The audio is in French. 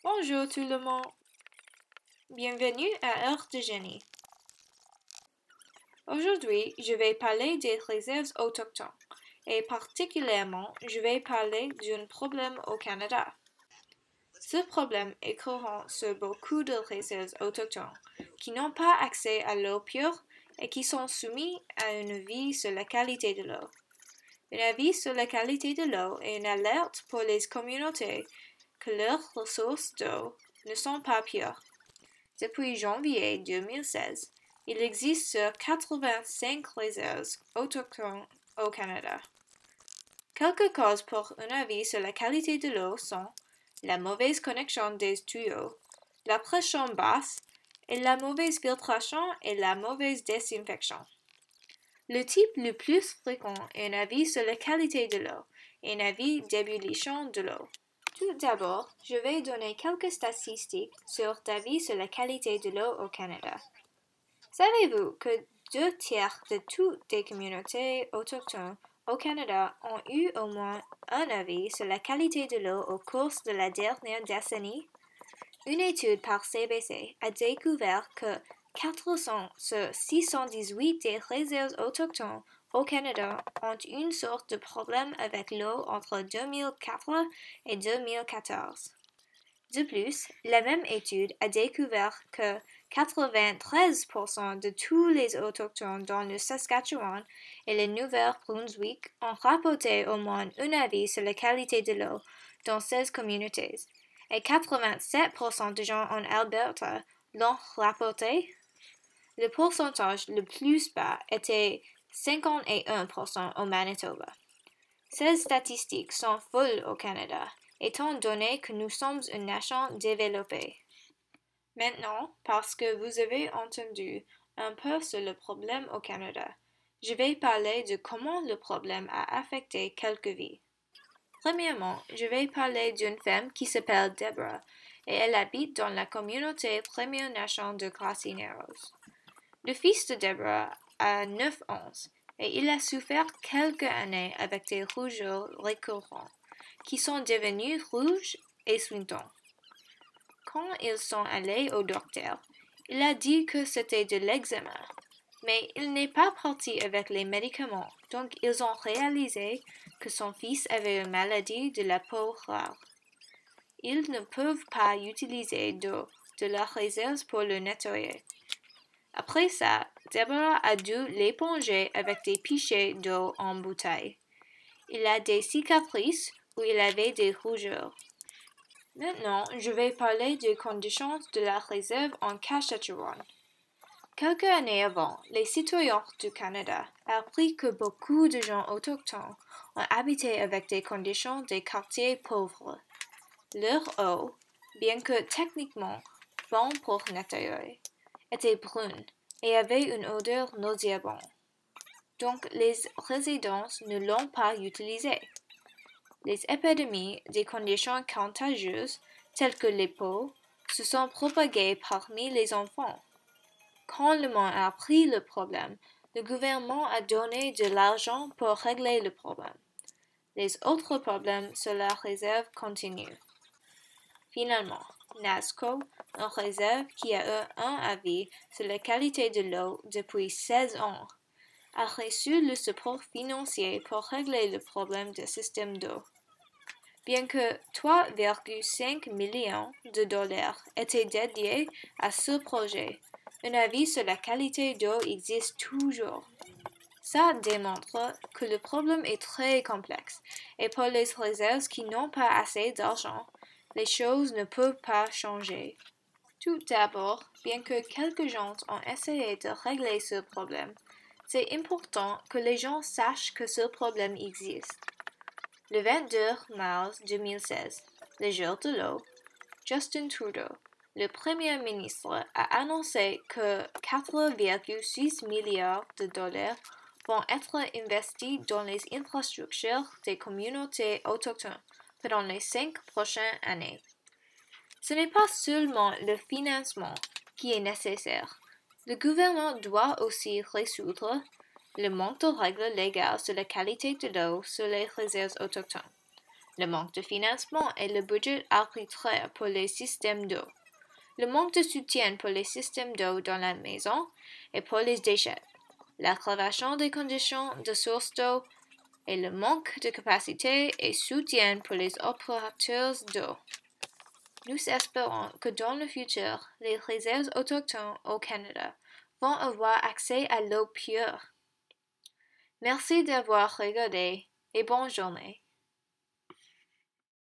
Bonjour tout le monde. Bienvenue à Heure de Génie. Aujourd'hui, je vais parler des réserves autochtones et particulièrement, je vais parler d'un problème au Canada. Ce problème est courant sur beaucoup de réserves autochtones qui n'ont pas accès à l'eau pure et qui sont soumis à un avis sur la qualité de l'eau. Un avis sur la qualité de l'eau est une alerte pour les communautés que leurs ressources d'eau ne sont pas pures. Depuis janvier 2016, il existe 85 réserves autochtones au Canada. Quelques causes pour un avis sur la qualité de l'eau sont la mauvaise connexion des tuyaux, la pression basse et la mauvaise filtration et la mauvaise désinfection. Le type le plus fréquent est un avis sur la qualité de l'eau et un avis d'ébullition de l'eau. Tout d'abord, je vais donner quelques statistiques sur l'avis sur la qualité de l'eau au Canada. Savez-vous que 2/3 de toutes les communautés autochtones au Canada ont eu au moins un avis sur la qualité de l'eau au cours de la dernière décennie? Une étude par CBC a découvert que 400 sur 618 des réserves autochtones au Canada ont une sorte de problème avec l'eau entre 2004 et 2014. De plus, la même étude a découvert que 93% de tous les Autochtones dans le Saskatchewan et le Nouveau-Brunswick ont rapporté au moins un avis sur la qualité de l'eau dans ces communautés, et 87% de gens en Alberta l'ont rapporté. Le pourcentage le plus bas était 51% au Manitoba. Ces statistiques sont folles au Canada, étant donné que nous sommes une nation développée. Maintenant, parce que vous avez entendu un peu sur le problème au Canada, je vais parler de comment le problème a affecté quelques vies. Premièrement, je vais parler d'une femme qui s'appelle Deborah et elle habite dans la communauté Première Nation de Grassy Narrows. Le fils de Deborah a 9 ans et il a souffert quelques années avec des rougeurs récurrents qui sont devenus rouges et suintants. Quand ils sont allés au docteur, il a dit que c'était de l'eczéma, mais il n'est pas parti avec les médicaments, donc ils ont réalisé que son fils avait une maladie de la peau rare. Ils ne peuvent pas utiliser d'eau de la réserve pour le nettoyer. Après ça, Deborah a dû l'éponger avec des pichets d'eau en bouteille. Il a des cicatrices où il avait des rougeurs. Maintenant, je vais parler des conditions de la réserve en Saskatchewan. Quelques années avant, les citoyens du Canada ont appris que beaucoup de gens autochtones ont habité avec des conditions des quartiers pauvres. Leur eau, bien que techniquement bonne pour nettoyer, était brune et avait une odeur nauséabonde. Donc les résidents ne l'ont pas utilisée. Les épidémies des conditions contagieuses, telles que les pots, se sont propagées parmi les enfants. Quand le monde a appris le problème, le gouvernement a donné de l'argent pour régler le problème. Les autres problèmes sur la réserve continuent. Finalement, NASCO, une réserve qui a eu un avis sur la qualité de l'eau depuis 16 ans, a reçu le support financier pour régler le problème du système d'eau. Bien que 3,5 millions de dollars étaient dédiés à ce projet, un avis sur la qualité d'eau existe toujours. Ça démontre que le problème est très complexe et pour les réserves qui n'ont pas assez d'argent, les choses ne peuvent pas changer. Tout d'abord, bien que quelques gens ont essayé de régler ce problème, c'est important que les gens sachent que ce problème existe. Le 22 mars 2016, le jour de l'eau, Justin Trudeau, le Premier ministre, a annoncé que 4,6 milliards de dollars vont être investis dans les infrastructures des communautés autochtones pendant les 5 prochaines années. Ce n'est pas seulement le financement qui est nécessaire. Le gouvernement doit aussi résoudre le manque de règles légales sur la qualité de l'eau sur les réserves autochtones. le manque de financement et le budget arbitraire pour les systèmes d'eau, le manque de soutien pour les systèmes d'eau dans la maison et pour les déchets, l'aggravation des conditions de source d'eau et le manque de capacité et soutien pour les opérateurs d'eau. Nous espérons que dans le futur, les réserves autochtones au Canada vont avoir accès à l'eau pure. Merci d'avoir regardé et bonne journée.